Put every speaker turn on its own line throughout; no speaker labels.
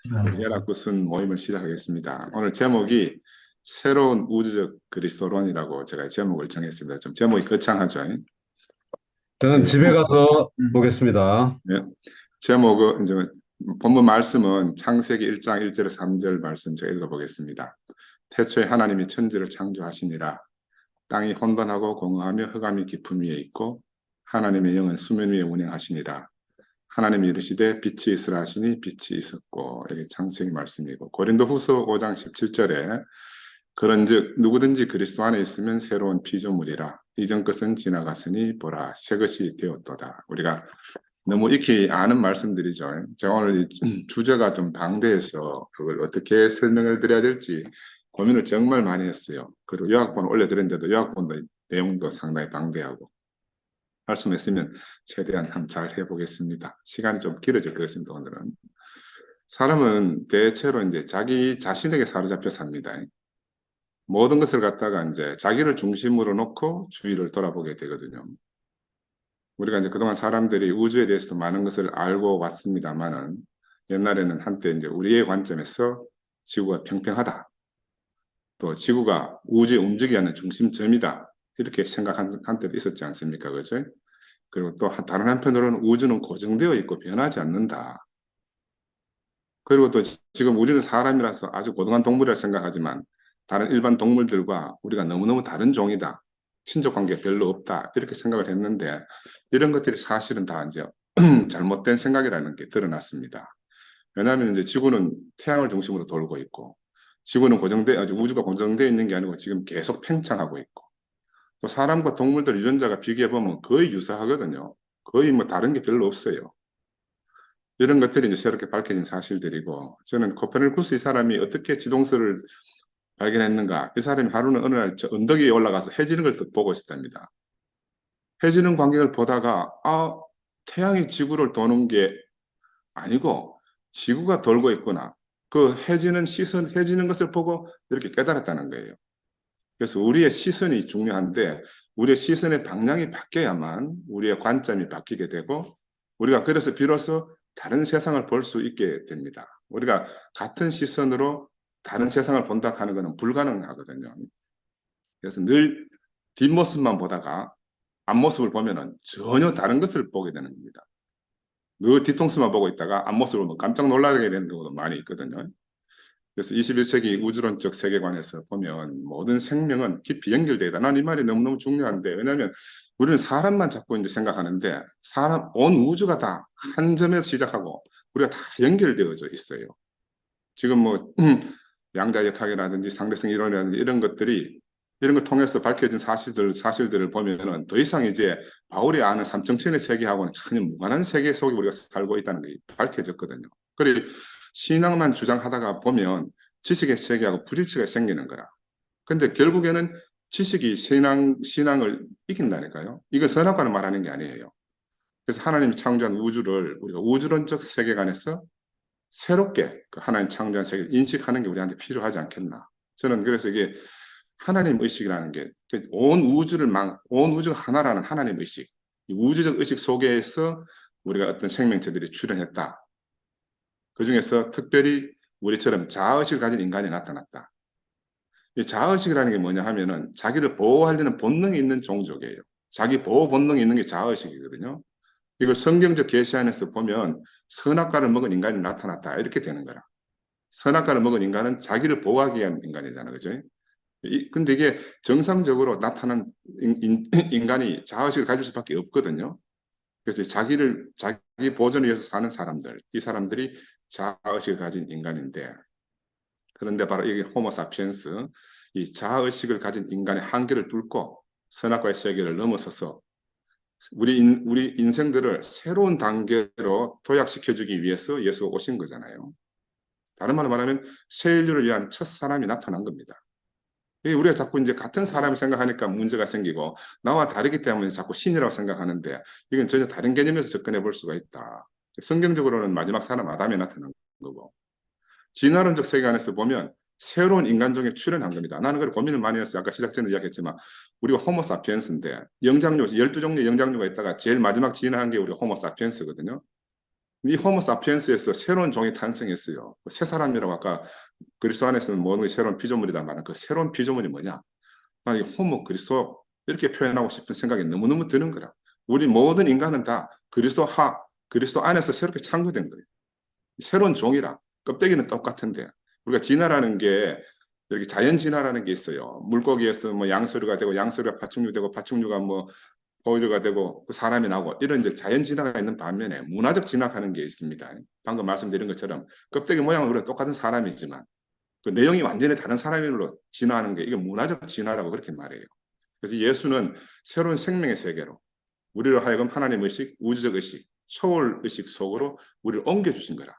연합구순 모임을 시작하겠습니다. 오늘 제목이 새로운 우주적 그리스도론이라고 제가 제목을 정했습니다. 좀 제목이 거창하죠?
저는
예,
집에 가서 보겠습니다.
예. 제목은 이제 본문 말씀은 창세기 1장 1절에서 3절 말씀 제가 읽어보겠습니다. 태초에 하나님이 천지를 창조하시니라. 땅이 혼돈하고 공허하며 흑암이 깊음 위에 있고 하나님의 영은 수면 위에 운행하시니라. 하나님이 이르시되 빛이 있으라 하시니 빛이 있었고, 이게 창세기 말씀이고, 고린도후서 5장 17절에 그런즉 누구든지 그리스도 안에 있으면 새로운 피조물이라. 이전 것은 지나갔으니 보라 새 것이 되었도다. 우리가 너무 익히 아는 말씀들이죠. 제가 오늘 이 주제가 좀 방대해서 그걸 어떻게 설명을 드려야 될지 고민을 정말 많이 했어요. 그리고 요약본 올려드렸는데도 요약본도 내용도 상당히 방대하고, 말씀했으면 최대한 한번 잘 해보겠습니다. 시간이 좀 길어질 것 같습니다, 오늘은. 사람은 대체로 이제 자기 자신에게 사로잡혀 삽니다. 모든 것을 갖다가 이제 자기를 중심으로 놓고 주위를 돌아보게 되거든요. 우리가 이제 그동안 사람들이 우주에 대해서도 많은 것을 알고 왔습니다만은, 옛날에는 한때 이제 우리의 관점에서 지구가 평평하다, 또 지구가 우주에 움직이게 하는 중심점이다, 이렇게 생각한 한때도 있었지 않습니까? 그죠? 그리고 또 다른 한편으로는 우주는 고정되어 있고 변하지 않는다. 그리고 또 지금 우리는 사람이라서 아주 고등한 동물이라 생각하지만 다른 일반 동물들과 우리가 너무너무 다른 종이다. 친족 관계 별로 없다. 이렇게 생각을 했는데 이런 것들이 사실은 다 이제 잘못된 생각이라는 게 드러났습니다. 왜냐하면 이제 지구는 태양을 중심으로 돌고 있고 지구는 아주 우주가 고정되어 있는 게 아니고 지금 계속 팽창하고 있고 또 사람과 동물들 유전자가 비교해 보면 거의 유사하거든요. 거의 뭐 다른 게 별로 없어요. 이런 것들이 이제 새롭게 밝혀진 사실들이고, 저는 코페르니쿠스 이 사람이 어떻게 지동설을 발견했는가? 이 사람이 하루는 어느 날 저 언덕 위에 올라가서 해지는 걸 보고 있었답니다. 해지는 광경을 보다가 태양이 지구를 도는 게 아니고 지구가 돌고 있구나. 그 해지는 것을 보고 이렇게 깨달았다는 거예요. 그래서 우리의 시선이 중요한데 우리의 시선의 방향이 바뀌어야만 우리의 관점이 바뀌게 되고 우리가 그래서 비로소 다른 세상을 볼 수 있게 됩니다. 우리가 같은 시선으로 다른 세상을 본다 하는 것은 불가능하거든요. 그래서 늘 뒷모습만 보다가 앞모습을 보면은 전혀 다른 것을 보게 되는 겁니다. 늘 뒤통수만 보고 있다가 앞모습을 보면 깜짝 놀라게 되는 경우도 많이 있거든요. 그래서 21세기 우주론적 세계관에서 보면 모든 생명은 깊이 연결되어 있다. 난 이 말이 너무너무 중요한데, 왜냐하면 우리는 사람만 자꾸 이제 생각하는데 온 우주가 다 한 점에서 시작하고 우리가 다 연결되어져 있어요. 지금 뭐 양자역학이라든지 상대성 이론이라든지 이런 걸 통해서 밝혀진 사실들을 보면은 더 이상 이제 바울이 아는 삼층천의 세계하고는 전혀 무관한 세계 속에 우리가 살고 있다는 게 밝혀졌거든요. 그리고 신앙만 주장하다가 보면 지식의 세계하고 불일치가 생기는 거라. 근데 결국에는 지식이 신앙을 이긴다니까요. 이건 선악과는 말하는 게 아니에요. 그래서 하나님이 창조한 우주를 우리가 우주론적 세계관에서 새롭게 그 하나님 창조한 세계를 인식하는 게 우리한테 필요하지 않겠나. 저는 그래서 이게 하나님 의식이라는 게 온 우주가 하나라는 하나님 의식, 이 우주적 의식 속에서 우리가 어떤 생명체들이 출현했다. 그 중에서 특별히 우리처럼 자아의식을 가진 인간이 나타났다. 이 자아의식이라는 게 뭐냐 하면은 자기를 보호하려는 본능이 있는 종족이에요. 자기 보호 본능이 있는 게 자아의식이거든요. 이걸 성경적 계시 안에서 보면 선악과를 먹은 인간이 나타났다. 이렇게 되는 거라. 선악과를 먹은 인간은 자기를 보호하기 위한 인간이잖아요. 그죠? 근데 이게 정상적으로 나타난 인간이 자아의식을 가질 수밖에 없거든요. 그래서 자기 보존을 위해서 사는 사람들, 이 사람들이 자아의식을 가진 인간인데, 그런데 바로 이게 호모사피엔스, 이 자아의식을 가진 인간의 한계를 뚫고 선악과의 세계를 넘어서서 우리 인생들을 새로운 단계로 도약시켜주기 위해서 예수가 오신 거잖아요. 다른 말로 말하면 새 인류를 위한 첫 사람이 나타난 겁니다. 우리가 자꾸 이제 같은 사람을 생각하니까 문제가 생기고 나와 다르기 때문에 자꾸 신이라고 생각하는데 이건 전혀 다른 개념에서 접근해 볼 수가 있다. 성경적으로는 마지막 사람 아담이 나타난 거고 진화론적 세계관에서 보면 새로운 인간종이 출현한 겁니다. 나는 그걸 고민을 많이 했어요. 아까 시작 전에 이야기했지만 우리가 호모사피엔스인데 영장류 12종류의 영장류가 있다가 제일 마지막 진화한 게 우리 호모사피엔스거든요. 이 호모 사피엔스에서 새로운 종이 탄생했어요. 새 사람이라고 아까 그리스도 안에서는 모든 게 새로운 피조물이다 말은 그 새로운 피조물이 뭐냐? 이 호모 그리스도 이렇게 표현하고 싶은 생각이 너무너무 드는 거라. 우리 모든 인간은 다 그리스도 안에서 새롭게 창조된 거예요. 새로운 종이라. 껍데기는 똑같은데 우리가 진화라는 게 여기 자연 진화라는 게 있어요. 물고기에서 뭐 양서류가 되고 양서류가 파충류 되고 파충류가 뭐 포유류가 되고 그 사람이 나오고 이런 이제 자연 진화가 있는 반면에 문화적 진화하는 게 있습니다. 방금 말씀드린 것처럼 껍데기 모양은 우리가 똑같은 사람이지만 그 내용이 완전히 다른 사람으로 진화하는 게 이게 문화적 진화라고 그렇게 말해요. 그래서 예수는 새로운 생명의 세계로 우리를 하여금 하나님 의식, 우주적 의식, 초월 의식 속으로 우리를 옮겨주신 거라.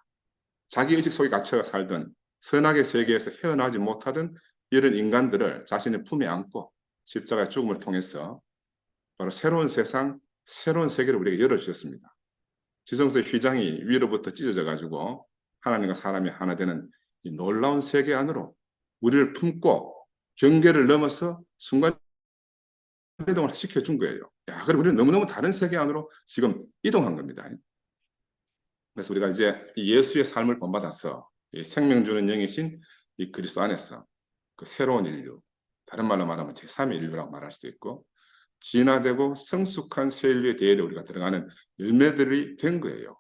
자기 의식 속에 갇혀 살던 선악의 세계에서 헤어나지 못하던 이런 인간들을 자신의 품에 안고 십자가의 죽음을 통해서 바로 새로운 세상, 새로운 세계를 우리에게 열어주셨습니다. 지성소의 휘장이 위로부터 찢어져 가지고 하나님과 사람이 하나 되는 이 놀라운 세계 안으로 우리를 품고 경계를 넘어서 순간 이동을 시켜준 거예요. 야, 그럼 우리는 너무너무 다른 세계 안으로 지금 이동한 겁니다. 그래서 우리가 이제 이 예수의 삶을 본받아서 이 생명 주는 영이신 이 그리스도 안에서 그 새로운 인류, 다른 말로 말하면 제3의 인류라고 말할 수도 있고 진화되고 성숙한 새 인류의 대열에 우리가 들어가는 열매들이 된 거예요.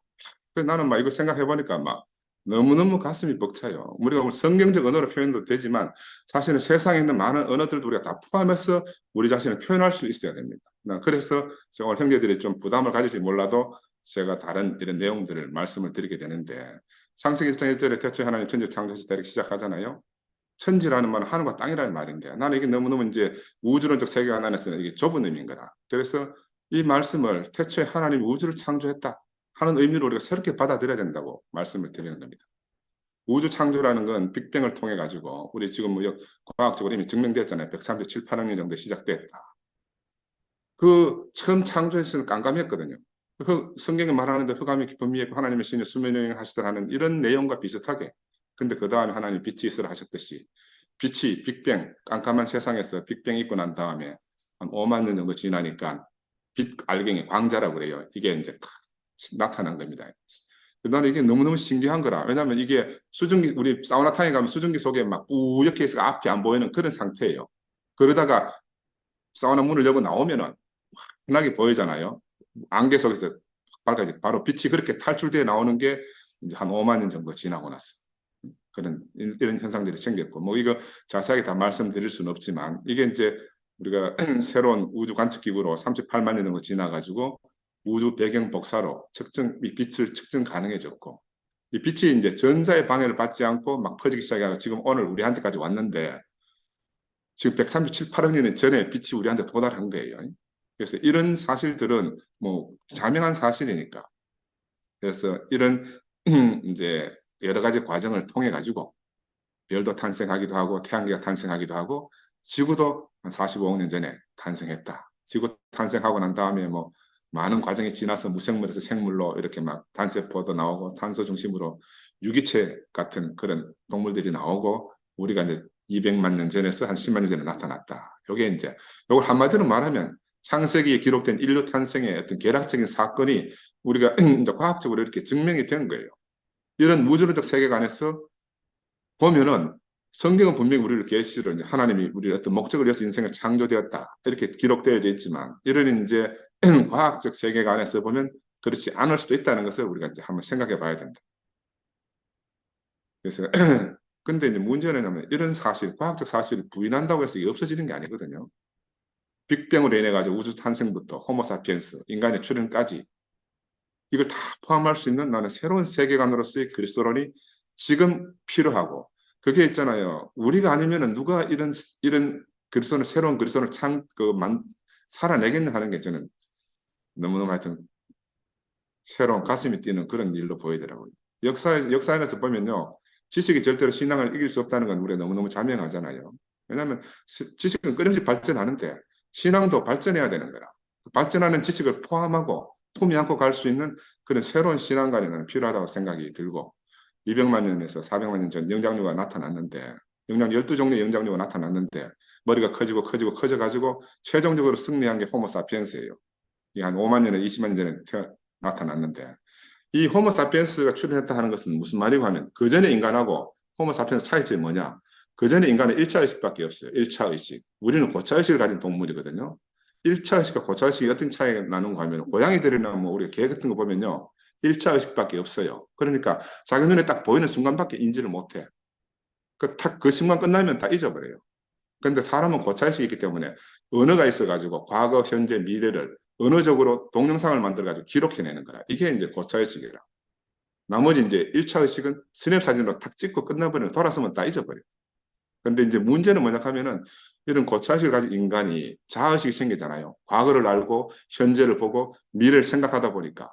그래서 나는 막 이거 생각해 보니까 막 너무너무 가슴이 벅차요. 우리가 성경적 언어로 표현도 되지만 사실은 세상에 있는 많은 언어들도 우리가 다 포함해서 우리 자신을 표현할 수 있어야 됩니다. 그래서 제가 오늘 형제들이 좀 부담을 가질지 몰라도 제가 다른 이런 내용들을 말씀을 드리게 되는데 창세기 1장 1절에 태초에 하나님 천지 창조하시다 이렇게 시작하잖아요. 천지라는 말은 하늘과 땅이라는 말인데 나는 이게 너무너무 이제 우주론적 세계 안에서는 이게 좁은 의미인 거라. 그래서 이 말씀을 태초에 하나님이 우주를 창조했다 하는 의미로 우리가 새롭게 받아들여야 된다고 말씀을 드리는 겁니다. 우주 창조라는 건 빅뱅을 통해 가지고 우리 지금 뭐 과학적으로 이미 증명됐잖아요. 137, 8억 년 정도 시작됐다. 그 처음 창조했을 때 깜깜했거든요. 그 성경에 말하는데 흑암이 깊은 위에 하나님의 신이 수면여행 하시더라 하는 이런 내용과 비슷하게 근데 그 다음에 하나님 빛이 있으라 하셨듯이 빛이 빅뱅 깜깜한 세상에서 빅뱅이 있고 난 다음에 한 5만 년 정도 지나니까 빛 알갱이 광자라고 그래요. 이게 이제 탁 나타난 겁니다. 나는 이게 너무너무 신기한 거라. 왜냐하면 이게 수증기 우리 사우나탕에 가면 수증기 속에 막 뿌옇게 해서 앞이 안 보이는 그런 상태예요. 그러다가 사우나 문을 열고 나오면은 환하게 보이잖아요. 안개 속에서 밝아지 바로 빛이 그렇게 탈출되어 나오는 게 이제 한 5만 년 정도 지나고 났어. 그런 이런 현상들이 생겼고 뭐 이거 자세하게 다 말씀드릴 수는 없지만 이게 이제 우리가 새로운 우주 관측 기구로 38만 년 정도 지나가지고 우주 배경 복사로 이 빛을 측정 가능해졌고 이 빛이 이제 전자의 방해를 받지 않고 막 퍼지기 시작하고 지금 오늘 우리한테까지 왔는데 지금 137, 8억 년 전에 빛이 우리한테 도달한 거예요. 그래서 이런 사실들은 뭐 자명한 사실이니까 그래서 이런 이제 여러 가지 과정을 통해 가지고 별도 탄생하기도 하고 태양계가 탄생하기도 하고 지구도 한 45억 년 전에 탄생했다. 지구 탄생하고 난 다음에 뭐 많은 과정이 지나서 무생물에서 생물로 이렇게 막 단세포도 나오고 탄소 중심으로 유기체 같은 그런 동물들이 나오고 우리가 이제 200만 년 전에서 한 10만 년 전에 나타났다. 이게 이제 이걸 한마디로 말하면 창세기에 기록된 인류 탄생의 어떤 계략적인 사건이 우리가 이제 과학적으로 이렇게 증명이 된 거예요. 이런 우주론적 세계관에서 보면은 성경은 분명히 우리를 계시를 하나님이 우리의 어떤 목적을 위해서 인생을 창조되었다 이렇게 기록되어 있지만 이런 이제 과학적 세계관에서 보면 그렇지 않을 수도 있다는 것을 우리가 이제 한번 생각해 봐야 된다. 그래서 근데 이제 문제는 뭐냐면 이런 사실, 과학적 사실을 부인한다고 해서 이게 없어지는 게 아니거든요. 빅뱅으로 인해 가지고 우주 탄생부터 호모사피엔스, 인간의 출현까지 이걸 다 포함할 수 있는 나는 새로운 세계관으로서의 그리스도론이 지금 필요하고 그게 있잖아요. 우리가 아니면은 누가 이런 그리스도를 새로운 그리스도를 살아내겠냐 하는 게 저는 너무너무 하여튼 새로운 가슴이 뛰는 그런 일로 보이더라고요. 역사에서 보면요. 지식이 절대로 신앙을 이길 수 없다는 건 우리가 너무너무 자명하잖아요. 왜냐하면 지식은 끊임없이 발전하는데 신앙도 발전해야 되는 거라. 발전하는 지식을 포함하고 품이 안고 갈 수 있는 그런 새로운 신앙관이 나는 필요하다고 생각이 들고 200만 년에서 400만 년 전 영장류가 나타났는데 영장 12종류의 영장류가 나타났는데 머리가 커지고 커지고 커져가지고 최종적으로 승리한 게 호모사피엔스예요. 이게 한 5만 년에 20만 년 전에 나타났는데 이 호모사피엔스가 출현했다 하는 것은 무슨 말이고 하면 그 전에 인간하고 호모사피엔스 차이점이 뭐냐? 그 전에 인간은 1차 의식밖에 없어요. 1차 의식. 우리는 고차 의식을 가진 동물이거든요. 1차 의식과 고차 의식이 어떤 차이가 나는가 하면 고양이들이나 뭐 우리 개 같은 거 보면요. 1차 의식밖에 없어요. 그러니까 자기 눈에 딱 보이는 순간밖에 인지를 못해. 그 순간 끝나면 다 잊어버려요. 그런데 사람은 고차의식이 있기 때문에 언어가 있어가지고 과거, 현재, 미래를 언어적으로 동영상을 만들어가지고 기록해내는 거라. 이게 이제 고차의식이라. 나머지 이제 1차 의식은 스냅 사진으로 탁 찍고 끝나버리면 돌아서면 다 잊어버려요. 근데 이제 문제는 뭐냐 하면은 이런 고차의식을 가진 인간이 자아의식이 생기잖아요. 과거를 알고 현재를 보고 미래를 생각하다 보니까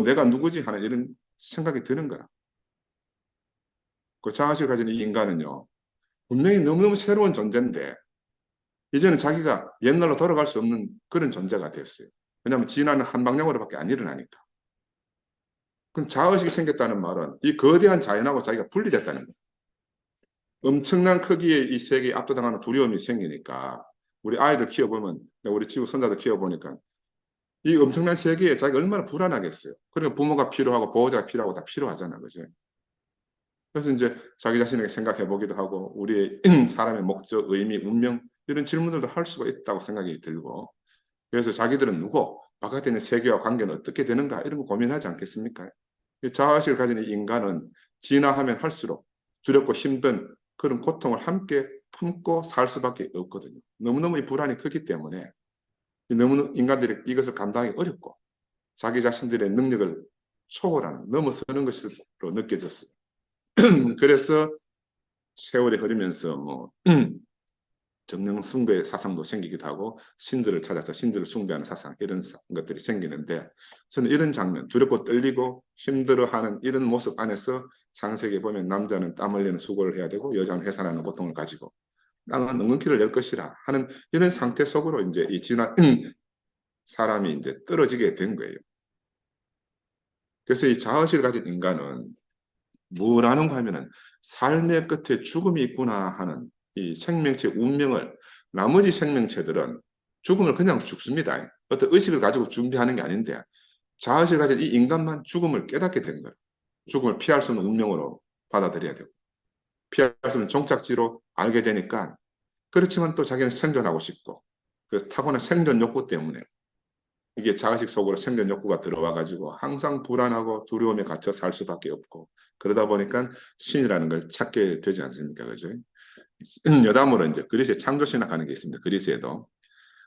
내가 누구지 하는 이런 생각이 드는 거라. 고차의식을 가진 이 인간은요. 분명히 너무너무 새로운 존재인데 이제는 자기가 옛날로 돌아갈 수 없는 그런 존재가 됐어요. 왜냐하면 진화는 한 방향으로밖에 안 일어나니까. 그럼 자아의식이 생겼다는 말은 이 거대한 자연하고 자기가 분리됐다는 거예요. 엄청난 크기의 이 세계에 압도당하는 두려움이 생기니까 우리 아이들 키워보면 우리 지구 손자들 키워보니까 이 엄청난 세계에 자기가 얼마나 불안하겠어요. 그러니까 부모가 필요하고 보호자가 필요하고 다 필요하잖아. 그죠? 그래서 이제 자기 자신에게 생각해 보기도 하고 우리의 사람의 목적, 의미, 운명 이런 질문들도 할 수가 있다고 생각이 들고 그래서 자기들은 누구, 바깥에 있는 세계와 관계는 어떻게 되는가 이런 거 고민하지 않겠습니까? 자아의식을 가진 이 인간은 진화하면 할수록 두렵고 힘든 그런 고통을 함께 품고 살 수밖에 없거든요. 너무너무 이 불안이 크기 때문에 너무 인간들이 이것을 감당하기 어렵고 자기 자신들의 능력을 초월하는, 넘어서는 것으로 느껴졌어요. 그래서 세월이 흐르면서 뭐 정령 숭배의 사상도 생기기도 하고 신들을 찾아서 신들을 숭배하는 사상 이런 것들이 생기는데 저는 이런 장면 두렵고 떨리고 힘들어하는 이런 모습 안에서 창세기에 보면 남자는 땀 흘리는 수고를 해야 되고 여자는 해산하는 고통을 가지고 나는 엉겅퀴를 낼 것이라 하는 이런 상태 속으로 이제 이 진화 사람이 이제 떨어지게 된 거예요. 그래서 이 자아의식을 가진 인간은 뭘 하는가 하면은 삶의 끝에 죽음이 있구나 하는 이 생명체 운명을 나머지 생명체들은 죽음을 그냥 죽습니다. 어떤 의식을 가지고 준비하는 게 아닌데 자아의식을 가진 이 인간만 죽음을 깨닫게 된 거예요. 죽음을 피할 수 없는 운명으로 받아들여야 되고 피할 수 없는 종착지로 알게 되니까 그렇지만 또 자기는 생존하고 싶고 그 타고난 생존 욕구 때문에 이게 자의식 속으로 생존 욕구가 들어와 가지고 항상 불안하고 두려움에 갇혀 살 수밖에 없고 그러다 보니까 신이라는 걸 찾게 되지 않습니까? 그죠? 여담으로 이제 그리스의 창조신학 하는 게 있습니다. 그리스에도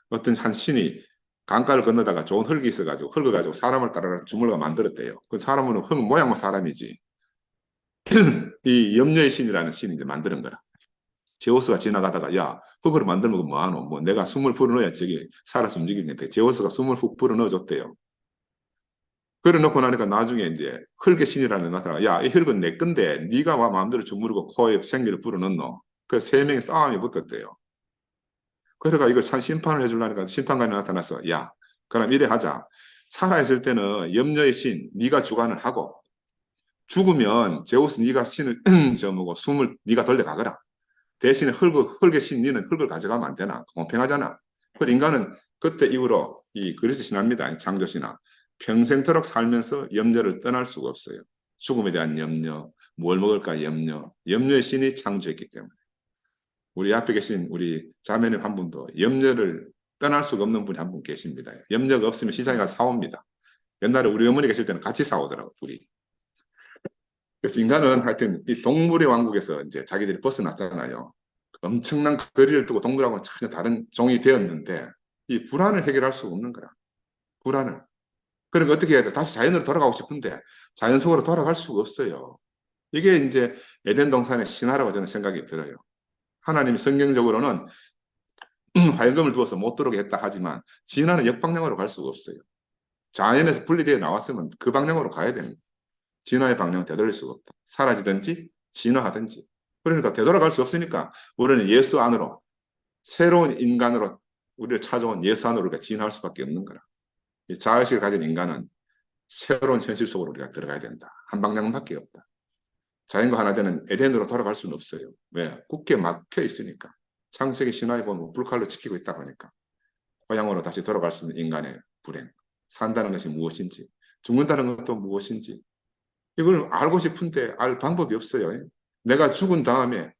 어떤 한 신이 강가를 건너다가 좋은 흙이 있어가지고 흙을 가지고 사람을 따라 주물러 만들었대요. 그 사람은 흙 모양만 사람이지 이 염려의 신이라는 신이 이제 만드는 거라. 제우스가 지나가다가 야 흙으로 만들면 뭐하노? 뭐 내가 숨을 불어넣어야 저기 살아서 움직이는데 제우스가 숨을 훅 불어넣어줬대요. 그래 놓고 나니까 나중에 이제 흙의 신이라는 나타나 야이 흙은 내 건데 네가 와 마음대로 주무르고 코에 생기를 불어넣노. 그 세 명의 싸움이 붙었대요. 그러니까 이걸 심판을 해주려니까 심판관이 나타나서 야 그럼 이래 하자. 살아있을 때는 염려의 신 네가 주관을 하고 죽으면 제우스 네가 신을 저 뭐고 숨을 네가 돌려가거라. 대신에 흙의 신 니는 흙을 가져가면 안 되나? 공평하잖아. 그 인간은 그때 이후로 이 그리스 신화입니다. 창조 신화. 평생토록 살면서 염려를 떠날 수가 없어요. 죽음에 대한 염려, 뭘 먹을까 염려, 염려의 신이 창조했기 때문에. 우리 앞에 계신 우리 자매님 한 분도 염려를 떠날 수가 없는 분이 한 분 계십니다. 염려가 없으면 시장에 가서 사옵니다. 옛날에 우리 어머니 계실 때는 같이 사오더라고, 둘이. 그래서 인간은 하여튼 이 동물의 왕국에서 이제 자기들이 벗어났잖아요. 엄청난 거리를 두고 동물하고는 전혀 다른 종이 되었는데 이 불안을 해결할 수가 없는 거라. 불안을. 그러니까 어떻게 해야 돼? 다시 자연으로 돌아가고 싶은데 자연 속으로 돌아갈 수가 없어요. 이게 이제 에덴 동산의 신화라고 저는 생각이 들어요. 하나님이 성경적으로는 화염금을 두어서 못 들어오게 했다 하지만 진화는 역방향으로 갈 수가 없어요. 자연에서 분리되어 나왔으면 그 방향으로 가야 됩니다. 진화의 방향은 되돌릴 수가 없다. 사라지든지 진화하든지. 그러니까 되돌아갈 수 없으니까 우리는 예수 안으로 새로운 인간으로 우리를 찾아온 예수 안으로 우리가 진화할 수밖에 없는 거라. 이 자의식을 가진 인간은 새로운 현실 속으로 우리가 들어가야 된다. 한 방향밖에 없다. 자연과 하나 되는 에덴으로 돌아갈 수는 없어요. 왜? 굳게 막혀 있으니까. 창세기 신화에 보면 불칼로 지키고 있다고 하니까. 고향으로 다시 돌아갈 수 있는 인간의 불행. 산다는 것이 무엇인지, 죽는다는 것도 무엇인지 이걸 알고 싶은데 알 방법이 없어요. 내가 죽은 다음에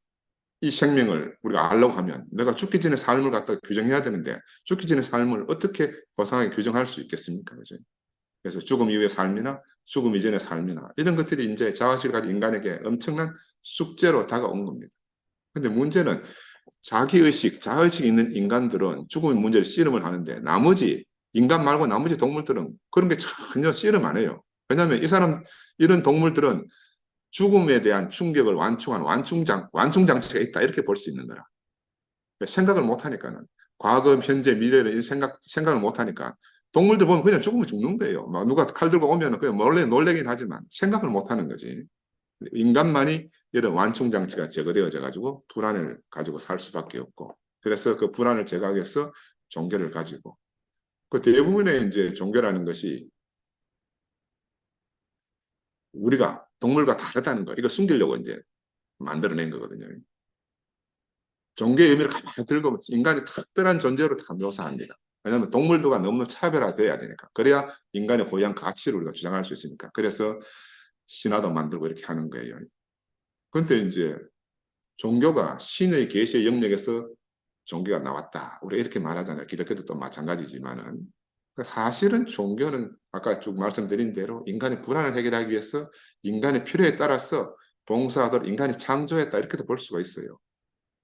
이 생명을 우리가 알려고 하면 내가 죽기 전에 삶을 갖다 규정해야 되는데 죽기 전에 삶을 어떻게 고상하게 규정할 수 있겠습니까? 그죠? 그래서 죽음 이후의 삶이나 죽음 이전의 삶이나 이런 것들이 이제 자아실을 가진 인간에게 엄청난 숙제로 다가온 겁니다. 근데 문제는 자기의식, 자의식이 있는 인간들은 죽음의 문제를 씨름을 하는데 나머지 인간 말고 나머지 동물들은 그런 게 전혀 씨름 안 해요. 왜냐하면 이런 동물들은 죽음에 대한 충격을 완충한 완충장치가 있다. 이렇게 볼 수 있는 거라. 생각을 못 하니까는. 과거, 현재, 미래를 생각을 못 하니까. 동물들 보면 그냥 죽으면 죽는 거예요. 막 누가 칼 들고 오면 그냥 놀래긴 하지만 생각을 못 하는 거지. 인간만이 이런 완충장치가 제거되어져 가지고 불안을 가지고 살 수밖에 없고. 그래서 그 불안을 제거하기 위해서 종교를 가지고. 그 대부분의 이제 종교라는 것이 우리가 동물과 다르다는 거. 이거 숨기려고 이제 만들어낸 거거든요. 종교의 의미를 가만히 들고 인간이 특별한 존재로 다 묘사합니다. 왜냐하면 동물들과 너무 차별화돼야 되니까. 그래야 인간의 고유한 가치를 우리가 주장할 수 있으니까. 그래서 신화도 만들고 이렇게 하는 거예요. 그런데 이제 종교가 신의 계시의 영역에서 종교가 나왔다. 우리가 이렇게 말하잖아요. 기독교도 또 마찬가지지만은. 사실은 종교는 아까 쭉 말씀드린 대로 인간의 불안을 해결하기 위해서 인간의 필요에 따라서 봉사하도록 인간이 창조했다. 이렇게도 볼 수가 있어요.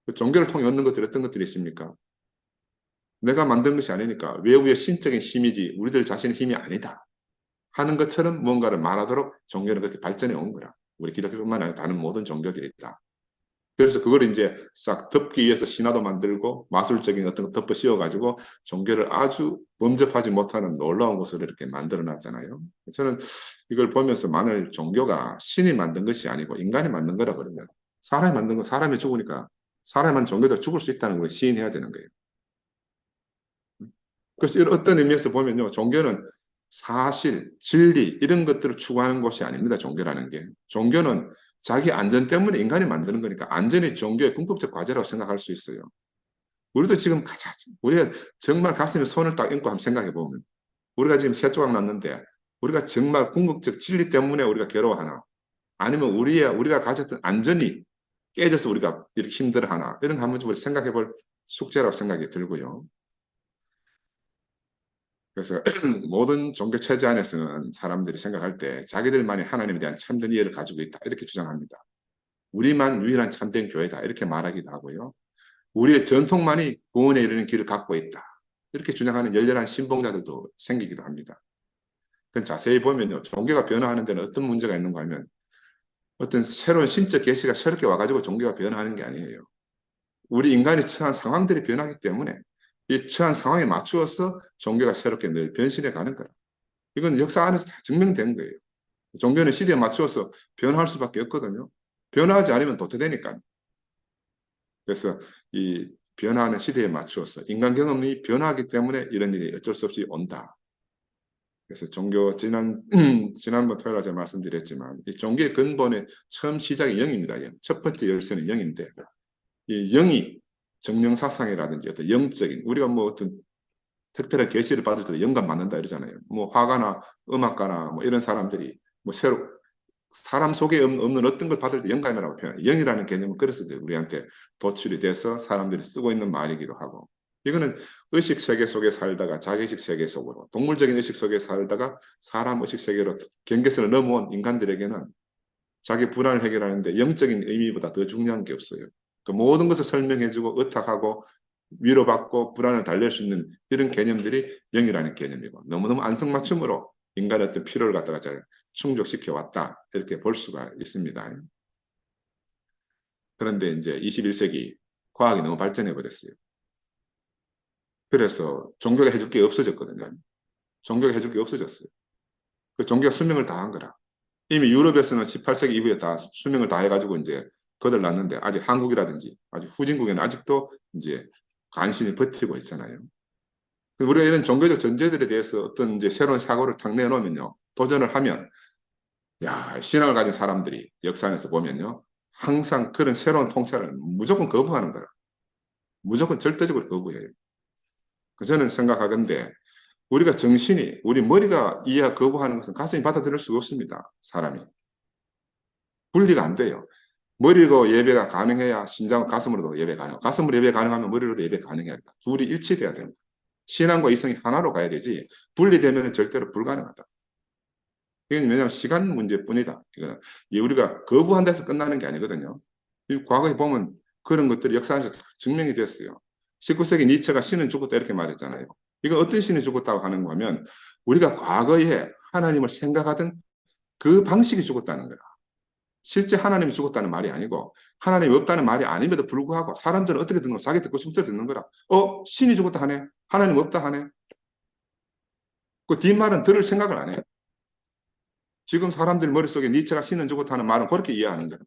그 종교를 통해 얻는 것들이 어떤 것들이 있습니까? 내가 만든 것이 아니니까 외부의 신적인 힘이지 우리들 자신의 힘이 아니다 하는 것처럼 뭔가를 말하도록 종교는 그렇게 발전해 온 거라. 우리 기독교뿐만 아니라 다른 모든 종교들이 있다. 그래서 그걸 이제 싹 덮기 위해서 신화도 만들고 마술적인 어떤 거 덮어 씌워가지고 종교를 아주 범접하지 못하는 놀라운 것으로 이렇게 만들어 놨잖아요. 저는 이걸 보면서 만일 종교가 신이 만든 것이 아니고 인간이 만든 거라 그러면 사람이 만든 거 사람이 죽으니까 사람이 만든 종교도 죽을 수 있다는 걸 시인해야 되는 거예요. 그래서 어떤 의미에서 보면요. 종교는 사실, 진리 이런 것들을 추구하는 것이 아닙니다. 종교라는 게. 종교는 자기 안전 때문에 인간이 만드는 거니까 안전이 종교의 궁극적 과제라고 생각할 수 있어요. 우리도 지금 우리가 정말 가슴에 손을 딱 얹고 한번 생각해 보면 우리가 지금 새 조각 났는데 우리가 정말 궁극적 진리 때문에 우리가 괴로워하나 아니면 우리가 가졌던 안전이 깨져서 우리가 이렇게 힘들어하나 이런 거 한번 좀 생각해 볼 숙제라고 생각이 들고요. 그래서 모든 종교 체제 안에서는 사람들이 생각할 때 자기들만이 하나님에 대한 참된 이해를 가지고 있다 이렇게 주장합니다. 우리만 유일한 참된 교회다 이렇게 말하기도 하고요. 우리의 전통만이 구원에 이르는 길을 갖고 있다 이렇게 주장하는 열렬한 신봉자들도 생기기도 합니다. 그건 자세히 보면요. 종교가 변화하는 데는 어떤 문제가 있는가 하면 어떤 새로운 신적 계시가 새롭게 와가지고 종교가 변화하는 게 아니에요. 우리 인간이 처한 상황들이 변하기 때문에 이 처한 상황에 맞추어서 종교가 새롭게 늘 변신해 가는 거라. 이건 역사 안에서 다 증명된 거예요. 종교는 시대에 맞추어서 변화할 수밖에 없거든요. 변화하지 않으면 도태되니까. 그래서 이 변화하는 시대에 맞추어서 인간 경험이 변화하기 때문에 이런 일이 어쩔 수 없이 온다. 그래서 종교 지난번 토요일에 제가 말씀드렸지만 이 종교의 근본의 처음 시작이 영입니다. 첫 번째 열쇠는 영인데 이 영이 정령 사상이라든지 어떤 영적인 우리가 뭐 어떤 특별한 계시를 받을 때도 영감 받는다 이러잖아요. 뭐 화가나 음악가나 뭐 이런 사람들이 뭐 새로 사람 속에 없는 어떤 걸 받을 때 영감이라고 표현해요. 영이라는 개념은 그래서 우리한테 도출이 돼서 사람들이 쓰고 있는 말이기도 하고 이거는 의식 세계 속에 살다가 자기의식 세계 속으로 동물적인 의식 속에 살다가 사람 의식 세계로 경계선을 넘어온 인간들에게는 자기 불안을 해결하는데 영적인 의미보다 더 중요한 게 없어요. 그 모든 것을 설명해주고 의탁하고 위로받고 불안을 달랠 수 있는 이런 개념들이 영이라는 개념이고 너무너무 안성맞춤으로 인간의 어떤 필요를 갖다가 잘 충족시켜 왔다 이렇게 볼 수가 있습니다. 그런데 이제 21세기 과학이 너무 발전해 버렸어요. 그래서 종교가 해줄 게 없어졌거든요. 종교가 해줄 게 없어졌어요. 그 종교가 수명을 다한 거라. 이미 유럽에서는 18세기 이후에 다 수명을 다 해가지고 이제 거들났는데 아직 한국이라든지 아직 후진국에는 아직도 이제 간신히 버티고 있잖아요. 우리가 이런 종교적 전제들에 대해서 어떤 이제 새로운 사고를 탁 내놓으면요. 도전을 하면 야, 신앙을 가진 사람들이 역사 안에서 보면요. 항상 그런 새로운 통찰을 무조건 거부하는 거라. 무조건 절대적으로 거부해요. 저는 생각하건대 우리가 정신이, 우리 머리가 이해 거부하는 것은 가슴이 받아들일 수가 없습니다. 사람이. 분리가 안 돼요. 머리로 예배가 가능해야 심장, 가슴으로도 예배 가능. 가슴으로 예배 가능하면 머리로도 예배 가능해야 된다. 둘이 일치돼야 됩니다. 신앙과 이성이 하나로 가야 되지 분리되면 절대로 불가능하다. 이건 왜냐하면 시간 문제뿐이다. 이거는 우리가 거부한다 해서 끝나는 게 아니거든요. 과거에 보면 그런 것들이 역사에서 다 증명이 됐어요. 19세기 니체가 신은 죽었다 이렇게 말했잖아요. 이거 어떤 신이 죽었다고 하는 거면 우리가 과거에 하나님을 생각하던 그 방식이 죽었다는 거야. 실제 하나님이 죽었다는 말이 아니고 하나님이 없다는 말이 아님에도 불구하고 사람들은 어떻게 듣는 거 자기 듣고 싶은 대로 듣는 거라. 신이 죽었다 하네. 하나님 없다 하네. 그 뒷말은 들을 생각을 안 해요. 지금 사람들 머릿속에 니체가 신은 죽었다 하는 말은 그렇게 이해하는 거예요.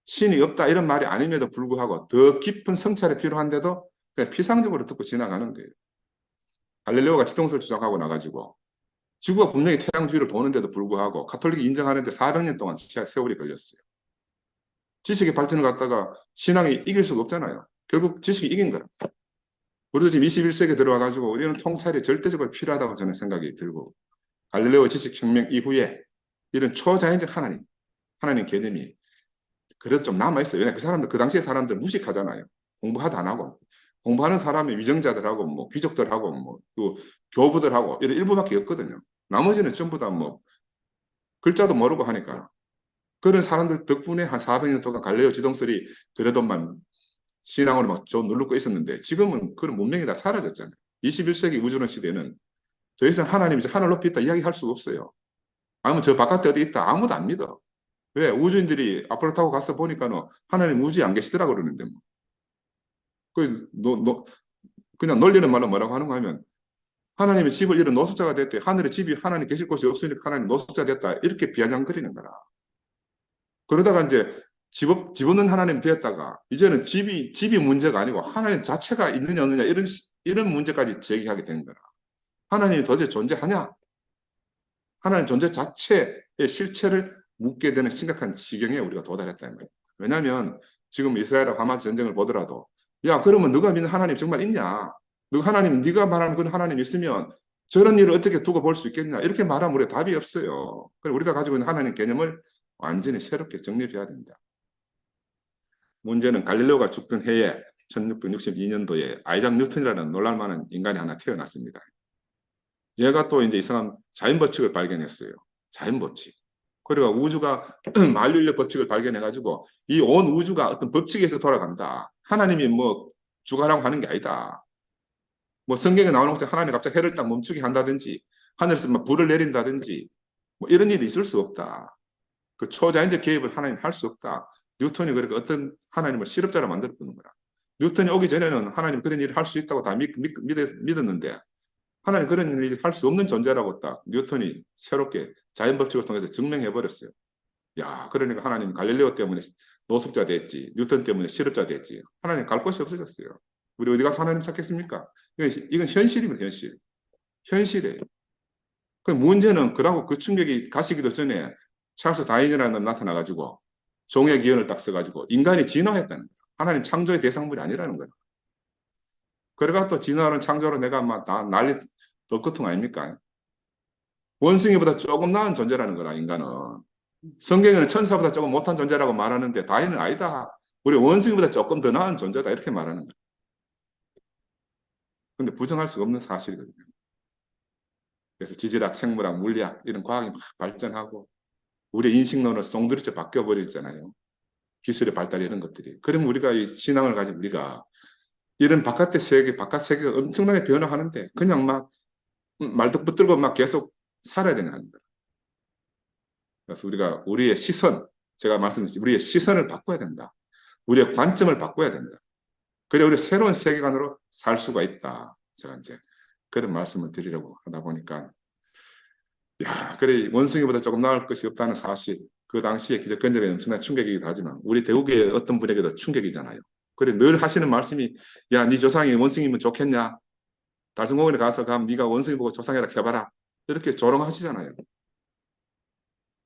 신이 없다 이런 말이 아님에도 불구하고 더 깊은 성찰이 필요한데도 그냥 피상적으로 듣고 지나가는 거예요. 갈릴레오가 지동설 주장하고 나가지고 지구가 분명히 태양 주위를 도는데도 불구하고 가톨릭이 인정하는데 400년 동안 세월이 걸렸어요. 지식의 발전을 갖다가 신앙이 이길 수가 없잖아요. 결국 지식이 이긴 거라. 우리도 지금 21세기에 들어와가지고 우리는 통찰이 절대적으로 필요하다고 저는 생각이 들고 갈릴레오 지식혁명 이후에 이런 초자연적 하나님 개념이 그래도 좀 남아있어요. 왜냐하면 그 사람들, 그 당시에 사람들 무식하잖아요. 공부하도 안 하고. 공부하는 사람이 위정자들하고, 뭐, 귀족들하고, 뭐, 또 교부들하고, 이런 일부밖에 없거든요. 나머지는 전부 다 뭐, 글자도 모르고 하니까. 그런 사람들 덕분에 한 400년 동안 갈릴레오 지동설이 그래도만 신앙으로 막 좀 누르고 있었는데, 지금은 그런 문명이 다 사라졌잖아요. 21세기 우주론 시대는 더 이상 하나님이 하늘 높이 있다 이야기할 수가 없어요. 아니면 저 바깥에 어디 있다 아무도 안 믿어. 왜? 우주인들이 앞으로 타고 가서 보니까는 하나님 우주에 안 계시더라고 그러는데 뭐. 그냥 놀리는 말로 뭐라고 하는 거 하면 하나님의 집을 잃은 노숙자가 됐대. 하늘에 집이 하나님 계실 곳이 없으니까 하나님 노숙자 됐다. 이렇게 비아냥거리는 거라. 그러다가 이제 집 없는 하나님 되었다가 이제는 집이 문제가 아니고 하나님 자체가 있느냐 없느냐 이런 문제까지 제기하게 되는 거라. 하나님이 도대체 존재하냐? 하나님 존재 자체의 실체를 묻게 되는 심각한 지경에 우리가 도달했다는 거예요. 왜냐하면 지금 이스라엘과 하마스 전쟁을 보더라도 야 그러면 너가 믿는 하나님 정말 있냐? 네가 말하는 그 하나님 있으면 저런 일을 어떻게 두고 볼 수 있겠냐? 이렇게 말하면 우리가 답이 없어요. 그래서 우리가 가지고 있는 하나님 개념을 완전히 새롭게 정립해야 됩니다. 문제는 갈릴레오가 죽던 해에 1662년도에 아이작 뉴턴이라는 놀랄만한 인간이 하나 태어났습니다. 얘가 또 이제 이상한 자연 법칙을 발견했어요. 자연 법칙. 그리고 우주가 만유인력 법칙을 발견해가지고 이 온 우주가 어떤 법칙에서 돌아간다. 하나님이 뭐 주관하고 하는 게 아니다. 뭐 성경에 나오는 것처럼 하나님이 갑자기 해를 딱 멈추게 한다든지 하늘에서 막 불을 내린다든지 뭐 이런 일이 있을 수 없다. 그 초자연적 개입을 하나님 할 수 없다. 뉴턴이 그렇게 어떤 하나님을 실업자로 만들어보는 거라. 뉴턴이 오기 전에는 하나님 그런 일을 할 수 있다고 다 믿었는데 하나님 그런 일을 할 수 없는 존재라고 딱 뉴턴이 새롭게 자연 법칙을 통해서 증명해 버렸어요. 야, 그러니까 하나님 갈릴레오 때문에 노숙자 됐지, 뉴턴 때문에 실업자 됐지. 하나님 갈 곳이 없어졌어요. 우리 어디 가서 하나님 찾겠습니까? 이건 현실입니다, 현실. 현실이에요. 그 문제는 그러고 그 충격이 가시기도 전에 찰스 다윈이라는 놈 나타나가지고 종의 기원을 딱 써가지고 인간이 진화했다는 거예요. 하나님 창조의 대상물이 아니라는 거예요. 그래가 또 진화하는 창조로 내가 막 다 난리 덕거통 아닙니까? 원숭이보다 조금 나은 존재라는 거라 인간은. 성경에는 천사보다 조금 못한 존재라고 말하는데 다인은 아니다. 우리 원숭이보다 조금 더 나은 존재다 이렇게 말하는 거예요. 근데 부정할 수가 없는 사실이거든요. 그래서 지질학, 생물학, 물리학 이런 과학이 막 발전하고 우리 인식론을 쏙들이쳐 바뀌어버리잖아요. 기술의 발달 이런 것들이. 그럼 우리가 이 신앙을 가진 우리가 이런 바깥 세계가 엄청나게 변화하는데 그냥 막 말도 붙들고 막 계속 살아야 되냐는 거예요. 그래서 우리가 우리의 시선, 제가 말씀드린 우리의 시선을 바꿔야 된다. 우리의 관점을 바꿔야 된다. 그래 우리 새로운 세계관으로 살 수가 있다. 제가 이제 그런 말씀을 드리려고 하다 보니까 야, 그래 원숭이보다 조금 나을 것이 없다는 사실 그 당시에 기독교인들에게 엄청난 충격이기도 하지만 우리 대국의 어떤 분에게도 충격이잖아요. 그래 늘 하시는 말씀이 야, 네 조상이 원숭이면 좋겠냐? 달성공원에 가서 가면 네가 원숭이 보고 조상이라 해봐라. 이렇게 조롱하시잖아요.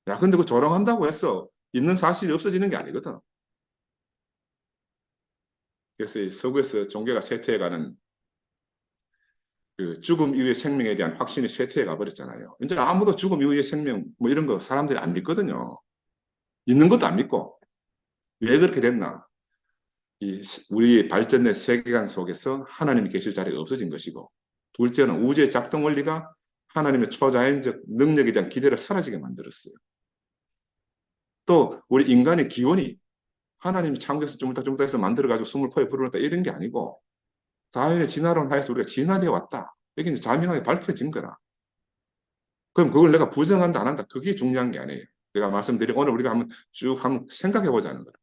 야, 근데 그 조롱한다고 해서 있는 사실이 없어지는 게 아니거든. 그래서 이 서구에서 종교가 쇠퇴해가는 그 죽음 이후의 생명에 대한 확신이 쇠퇴해 가버렸잖아요. 이제 아무도 죽음 이후의 생명 뭐 이런 거 사람들이 안 믿거든요. 있는 것도 안 믿고. 왜 그렇게 됐나? 우리 발전된 세계관 속에서 하나님이 계실 자리가 없어진 것이고, 둘째는 우주의 작동 원리가 하나님의 초자연적 능력에 대한 기대를 사라지게 만들었어요. 또 우리 인간의 기원이 하나님이 창조해서 쭈물딱쭈물딱해서 만들어가지고 숨을 코에 불어넣었다 이런 게 아니고 자연의 진화론 하에서 우리가 진화되어 왔다. 이게 이제 자명하게 밝혀진 거라. 그럼 그걸 내가 부정한다 안 한다 그게 중요한 게 아니에요. 내가 말씀드린 오늘 우리가 한번 생각해 보자는 거예요.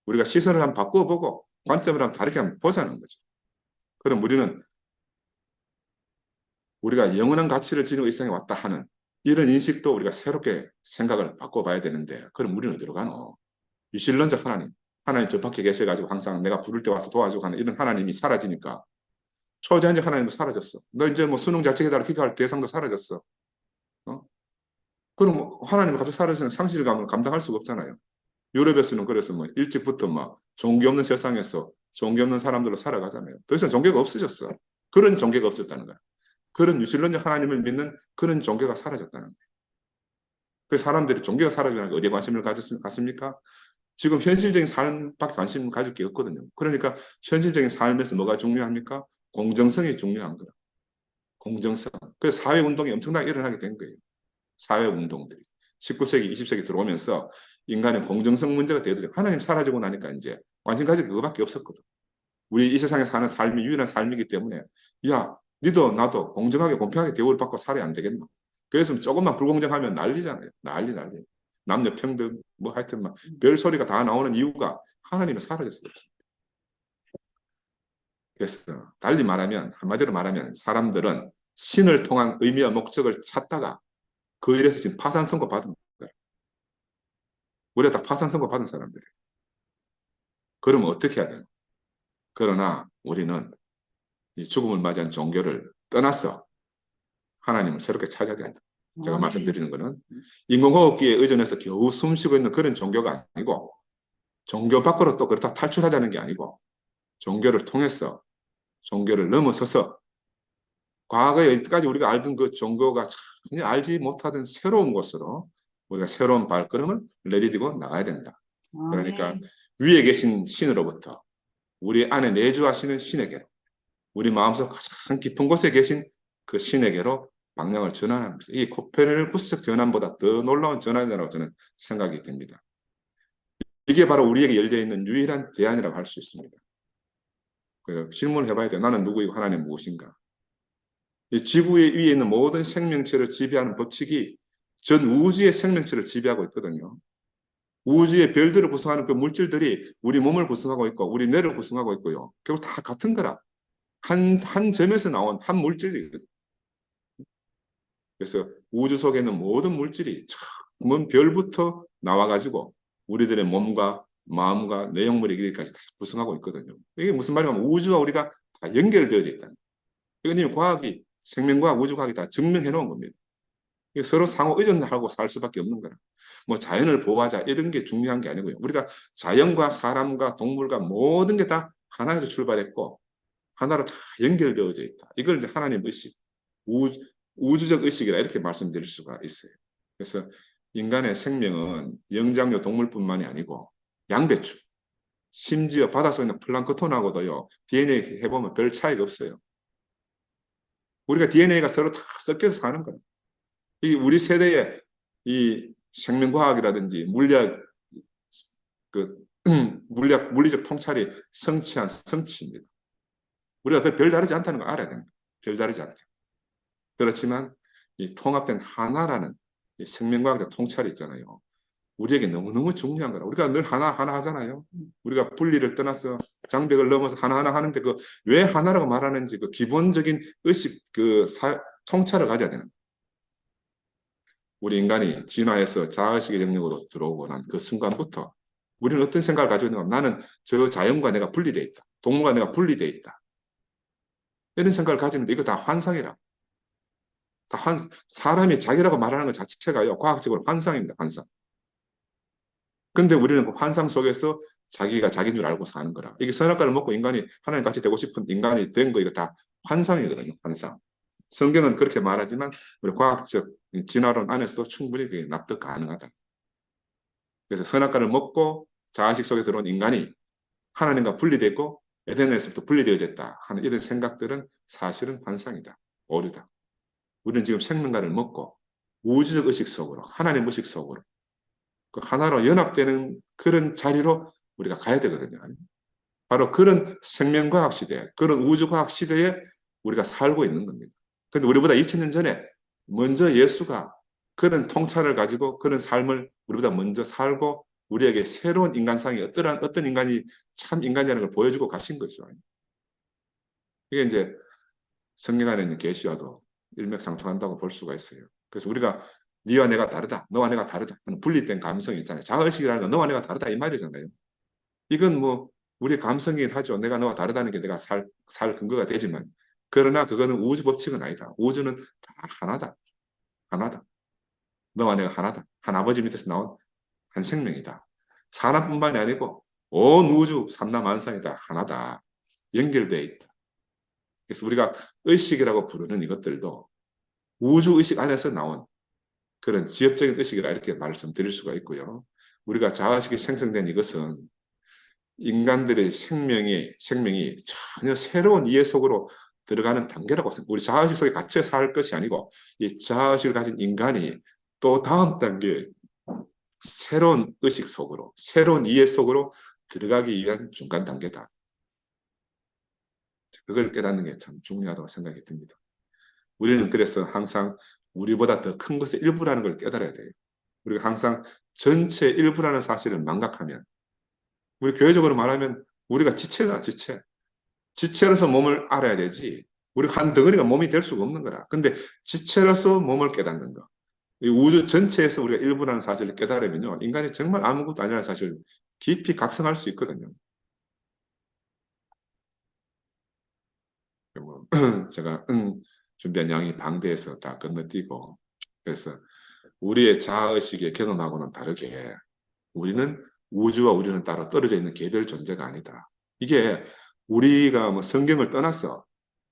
우리가 시선을 한번 바꿔보고 관점을 한번 다르게 한번 보자는 거죠. 그럼 우리는 우리가 영원한 가치를 지니고 이 세상에 왔다 하는 이런 인식도 우리가 새롭게 생각을 바꿔봐야 되는데 그럼 우리는 어디로 가노? 유실론적 하나님 저 밖에 계셔가지고 항상 내가 부를 때 와서 도와주고 하는 이런 하나님이 사라지니까 초자연적 하나님도 사라졌어. 너 이제 뭐 수능 잘 책에다가 기도할 대상도 사라졌어. 어? 그럼 뭐 하나님 갑자기 사라지는 상실감을 감당할 수가 없잖아요. 유럽에서는 그래서 뭐 일찍부터 막 종교 없는 세상에서 종교 없는 사람들로 살아가잖아요. 더 이상 종교가 없어졌어. 그런 종교가 없었다는 거야. 그런 유실론적 하나님을 믿는 그런 종교가 사라졌다는 거예요. 그 사람들이 종교가 사라지는 어디에 관심을 가졌습니까? 지금 현실적인 삶밖에 관심을 가질 게 없거든요. 그러니까 현실적인 삶에서 뭐가 중요합니까? 공정성이 중요한 거예요. 공정성. 그래서 사회운동이 엄청나게 일어나게 된 거예요. 사회운동들이. 19세기, 20세기 들어오면서 인간의 공정성 문제가 되어들어요. 하나님 사라지고 나니까 이제 관심 가질 그거밖에 없었거든. 우리 이 세상에 사는 삶이 유일한 삶이기 때문에 야, 니도 나도 공정하게 공평하게 대우를 받고 살아야 안 되겠나? 그래서 조금만 불공정하면 난리잖아요. 난리. 남녀 평등 뭐 하여튼 막 별 소리가 다 나오는 이유가 하나님이 사라졌어요. 그래서 달리 말하면 한마디로 말하면 사람들은 신을 통한 의미와 목적을 찾다가 그 일에서 지금 파산 선고 받은 거예요. 우리가 다 파산 선고 받은 사람들이에요. 그러면 어떻게 해야 돼요? 그러나 우리는 이 죽음을 맞이한 종교를 떠나서 하나님을 새롭게 찾아야 된다. 제가 말씀드리는 것은 인공호흡기에 의존해서 겨우 숨쉬고 있는 그런 종교가 아니고 종교 밖으로 또 그렇다 탈출하자는 게 아니고 종교를 통해서 종교를 넘어서서 과거에 여기까지 우리가 알던 그 종교가 전혀 알지 못하던 새로운 곳으로 우리가 새로운 발걸음을 내디디고 나가야 된다. 그러니까 위에 계신 신으로부터 우리 안에 내주하시는 신에게로 우리 마음속 가장 깊은 곳에 계신 그 신에게로 방향을 전환하는 것이 이 코페르니쿠스적 전환보다 더 놀라운 전환이라고 저는 생각이 듭니다. 이게 바로 우리에게 열려있는 유일한 대안이라고 할 수 있습니다. 질문을 해봐야 돼요. 나는 누구이고 하나님 무엇인가? 이 지구 위에 있는 모든 생명체를 지배하는 법칙이 전 우주의 생명체를 지배하고 있거든요. 우주의 별들을 구성하는 그 물질들이 우리 몸을 구성하고 있고 우리 뇌를 구성하고 있고요. 결국 다 같은 거라. 한 점에서 나온 한 물질이거든요. 그래서 우주 속에 있는 모든 물질이 먼 별부터 나와가지고 우리들의 몸과 마음과 내용물의 길이까지 다 구성하고 있거든요. 이게 무슨 말이냐면 우주와 우리가 다 연결되어져 있다는 거예요. 이건 과학이 생명과학, 우주과학이 다 증명해 놓은 겁니다. 서로 상호 의존하고 살 수밖에 없는 거라. 뭐 자연을 보호하자 이런 게 중요한 게 아니고요. 우리가 자연과 사람과 동물과 모든 게 다 하나에서 출발했고 하나로 다 연결되어져 있다. 이걸 이제 하나님 의식, 우주적 의식이라 이렇게 말씀드릴 수가 있어요. 그래서 인간의 생명은 영장류 동물뿐만이 아니고 양배추, 심지어 바닷속에 있는 플랑크톤하고도요. DNA 해보면 별 차이가 없어요. 우리가 DNA가 서로 다 섞여서 사는 거예요. 이 우리 세대의 이 생명과학이라든지 물리적 통찰이 성취한 성취입니다. 우리가 그 별 다르지 않다는 걸 알아야 됩니다. 별 다르지 않다. 그렇지만 이 통합된 하나라는 이 생명과학적 통찰이 있잖아요. 우리에게 너무너무 중요한 거라. 우리가 늘 하나하나 하잖아요. 우리가 분리를 떠나서 장벽을 넘어서 하나하나 하는데 그 왜 하나라고 말하는지 그 기본적인 의식 통찰을 가져야 되는 거예요. 우리 인간이 진화해서 자아의식의 영역으로 들어오고 난 그 순간부터 우리는 어떤 생각을 가지고 있는가? 나는 저 자연과 내가 분리되어 있다. 동물과 내가 분리되어 있다. 이런 생각을 가지는데 이거 다 환상이라. 사람이 자기라고 말하는 것 자체가요. 과학적으로 환상입니다. 환상. 근데 우리는 그 환상 속에서 자기가 자기인 줄 알고 사는 거라. 이게 선악과를 먹고 인간이 하나님 같이 되고 싶은 인간이 된 거 이거 다 환상이거든요. 환상. 성경은 그렇게 말하지만 우리 과학적 진화론 안에서도 충분히 그게 납득 가능하다. 그래서 선악과를 먹고 자아식 속에 들어온 인간이 하나님과 분리됐고 에덴에서부터 분리되어졌다 하는 이런 생각들은 사실은 환상이다. 오류다. 우리는 지금 생명과를 먹고 우주적 의식 속으로 하나님 의식 속으로 그 하나로 연합되는 그런 자리로 우리가 가야 되거든요. 바로 그런 생명과학 시대, 그런 우주과학 시대에 우리가 살고 있는 겁니다. 그런데 우리보다 2000년 전에 먼저 예수가 그런 통찰을 가지고 그런 삶을 우리보다 먼저 살고 우리에게 새로운 인간상이 어떤 인간이 참 인간이라는 걸 보여주고 가신 거죠. 이게 이제 성경 안에 있는 계시와도 일맥상통한다고 볼 수가 있어요. 그래서 우리가 네와 내가 다르다, 너와 내가 다르다 하는 분리된 감성이 있잖아요. 자의식이라는 건 너와 내가 다르다 이 말이잖아요. 이건 뭐 우리 감성이긴 하죠. 내가 너와 다르다는 게 내가 살 근거가 되지만 그러나 그거는 우주 법칙은 아니다. 우주는 다 하나다. 하나다. 너와 내가 하나다. 한 아버지 밑에서 나온 한 생명이다. 사람뿐만이 아니고 온 우주 삼라만상이다. 하나다. 연결되어 있다. 그래서 우리가 의식이라고 부르는 이것들도 우주 의식 안에서 나온 그런 지엽적인 의식이라 이렇게 말씀드릴 수가 있고요. 우리가 자아식이 생성된 이것은 인간들의 생명이 전혀 새로운 이해 속으로 들어가는 단계라고 생각합니다. 우리 자아식 속에 갇혀 살 것이 아니고 이 자아식을 가진 인간이 또 다음 단계 새로운 의식 속으로 새로운 이해 속으로 들어가기 위한 중간 단계다. 그걸 깨닫는 게 참 중요하다고 생각이 듭니다. 우리는 그래서 항상 우리보다 더 큰 것의 일부라는 걸 깨달아야 돼요. 우리가 항상 전체 일부라는 사실을 망각하면 우리 교회적으로 말하면 우리가 지체다, 지체. 지체로서 몸을 알아야 되지. 우리가 한 덩어리가 몸이 될 수가 없는 거라. 근데 지체로서 몸을 깨닫는 거. 이 우주 전체에서 우리가 일부라는 사실을 깨달으면요. 인간이 정말 아무것도 아니라는 사실을 깊이 각성할 수 있거든요. 뭐 제가 준비한 양이 방대해서 다 건너뛰고 그래서 우리의 자아의식의 경험하고는 다르게 우리는 우주와 우리는 따로 떨어져 있는 개별 존재가 아니다. 이게 우리가 뭐 성경을 떠나서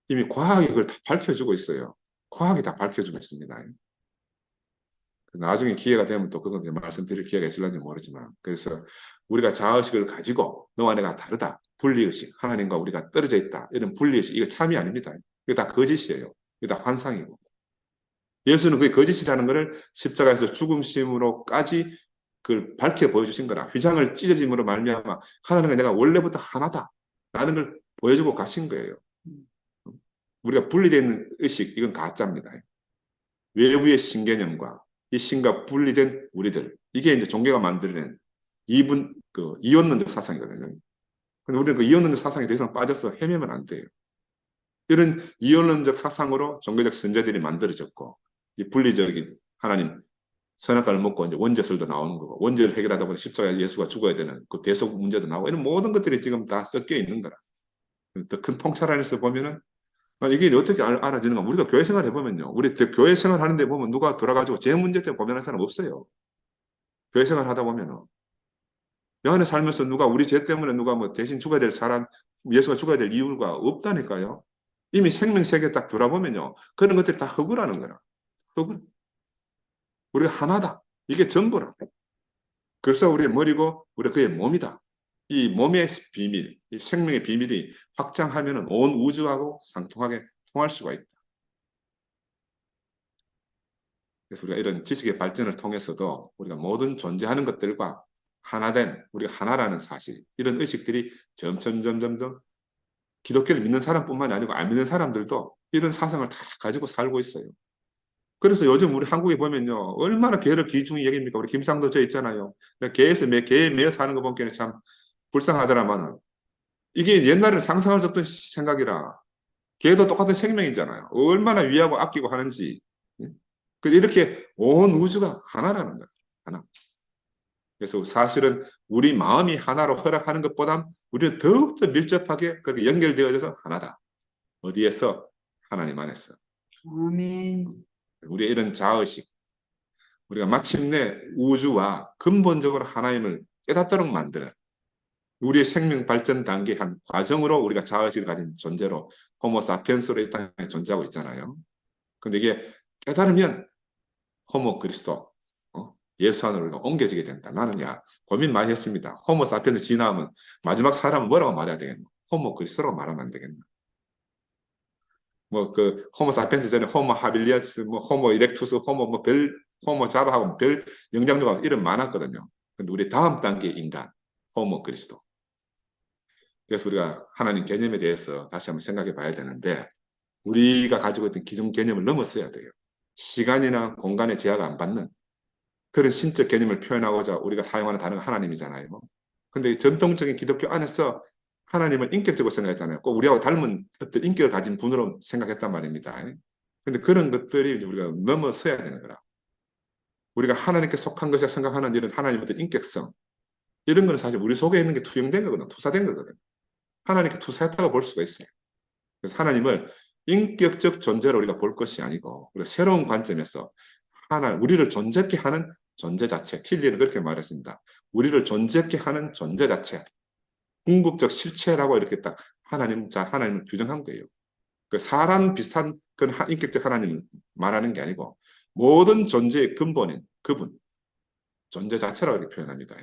이미 과학이 그걸 다 밝혀주고 있어요. 과학이 다 밝혀주고 있습니다. 나중에 기회가 되면 또 그건 말씀드릴 기회가 있을지 모르지만 그래서 우리가 자아의식을 가지고 너와 내가 다르다. 분리의식, 하나님과 우리가 떨어져 있다. 이런 분리의식, 이거 참이 아닙니다. 이거 다 거짓이에요. 이거 다 환상이고. 예수는 그 거짓이라는 것을 십자가에서 죽음심으로까지 그걸 밝혀 보여주신 거라. 휘장을 찢어짐으로 말미암아 하나님과 내가 원래부터 하나다라는 걸 보여주고 가신 거예요. 우리가 분리되어 있는 의식, 이건 가짜입니다. 외부의 신개념과 이 신과 분리된 우리들, 이게 이제 종교가 만들어낸 이원론적 사상이거든요. 근데 우리는 그 이원론적 사상에 더 이상 빠져서 헤매면 안 돼요. 이런 이원론적 사상으로 종교적 선제들이 만들어졌고, 이 분리적인 하나님, 선악과를 먹고 이제 원죄설도 나오는 거고, 원죄를 해결하다 보니 십자가에 예수가 죽어야 되는 그 대속 문제도 나오고, 이런 모든 것들이 지금 다 섞여 있는 거라. 더 큰 통찰 안에서 보면은 이게 어떻게 알아지는가? 우리가 교회 생활 해보면요. 우리 교회 생활 하는데 보면 누가 돌아가지고 제 문제 때문에 고민하는 사람 없어요. 교회 생활 하다 보면은. 여 안에 살면서 누가 우리 죄 때문에 누가 뭐 대신 죽어야 될 사람, 예수가 죽어야 될 이유가 없다니까요. 이미 생명세계 딱 돌아보면요. 그런 것들이 다 허구라는 거라. 허구. 우리가 하나다. 이게 전부라. 그래서 우리의 머리고 우리 그의 몸이다. 이 몸의 비밀, 이 생명의 비밀이 확장하면 온 우주하고 상통하게 통할 수가 있다. 그래서 우리가 이런 지식의 발전을 통해서도 우리가 모든 존재하는 것들과 하나된 우리가 하나라는 사실, 이런 의식들이 점점 기독교를 믿는 사람뿐만이 아니고 안 믿는 사람들도 이런 사상을 다 가지고 살고 있어요. 그래서 요즘 우리 한국에 보면요, 얼마나 개를 귀중히 여깁니까? 우리 김상도 저 있잖아요. 개에 매여 사는 거 보기에는 참 불쌍하더라마는 이게 옛날에는 상상할 수 없던 생각이라. 개도 똑같은 생명이잖아요. 얼마나 위하고 아끼고 하는지. 이렇게 온 우주가 하나라는 거예요. 하나. 그래서 사실은 우리 마음이 하나로 허락하는 것보다 우리는 더욱더 밀접하게 그렇게 연결되어져서 하나다. 어디에서? 하나님 안에서.
아멘.
우리의 이런 자의식, 우리가 마침내 우주와 근본적으로 하나님을 깨닫도록 만드는 우리의 생명 발전 단계 한 과정으로 우리가 자의식을 가진 존재로 호모 사피엔스로 이 땅에 존재하고 있잖아요. 근데 이게 깨달으면 호모 그리스도, 예수 안으로 우리가 옮겨지게 된다. 나는 고민 많이 했습니다. 호모 사피엔스 지나면 마지막 사람은 뭐라고 말해야 되겠노? 호모 그리스도라고 말하면 안 되겠노? 뭐 그 호모 사피엔스 전에 호모 하빌리아스, 뭐 호모 이렉투스, 호모 자바하고 별 영장류가 이름 많았거든요. 근데 우리 다음 단계 인간, 호모 그리스도. 그래서 우리가 하나님 개념에 대해서 다시 한번 생각해 봐야 되는데, 우리가 가지고 있던 기존 개념을 넘어서야 돼요. 시간이나 공간의 제약을 안 받는 그런 신적 개념을 표현하고자 우리가 사용하는 단어가 하나님이잖아요. 근데 전통적인 기독교 안에서 하나님을 인격적으로 생각했잖아요. 꼭 우리하고 닮은 어떤 인격을 가진 분으로 생각했단 말입니다. 근데 그런 것들이 이제 우리가 넘어서야 되는 거라. 우리가 하나님께 속한 것이라 생각하는 이런 하나님의 어떤 인격성, 이런 거는 사실 우리 속에 있는 게 투영된 거거든, 투사된 거거든. 하나님께 투사했다고 볼 수가 있어요. 그래서 하나님을 인격적 존재로 우리가 볼 것이 아니고, 우리가 새로운 관점에서 우리를 존재케 하는 존재 자체, 틸리는 그렇게 말했습니다. 우리를 존재케 하는 존재 자체, 궁극적 실체라고 이렇게 딱 하나님을 규정한 거예요. 그 사람 비슷한 그런 인격적 하나님을 말하는 게 아니고, 모든 존재의 근본인 그분, 존재 자체라고 이렇게 표현합니다.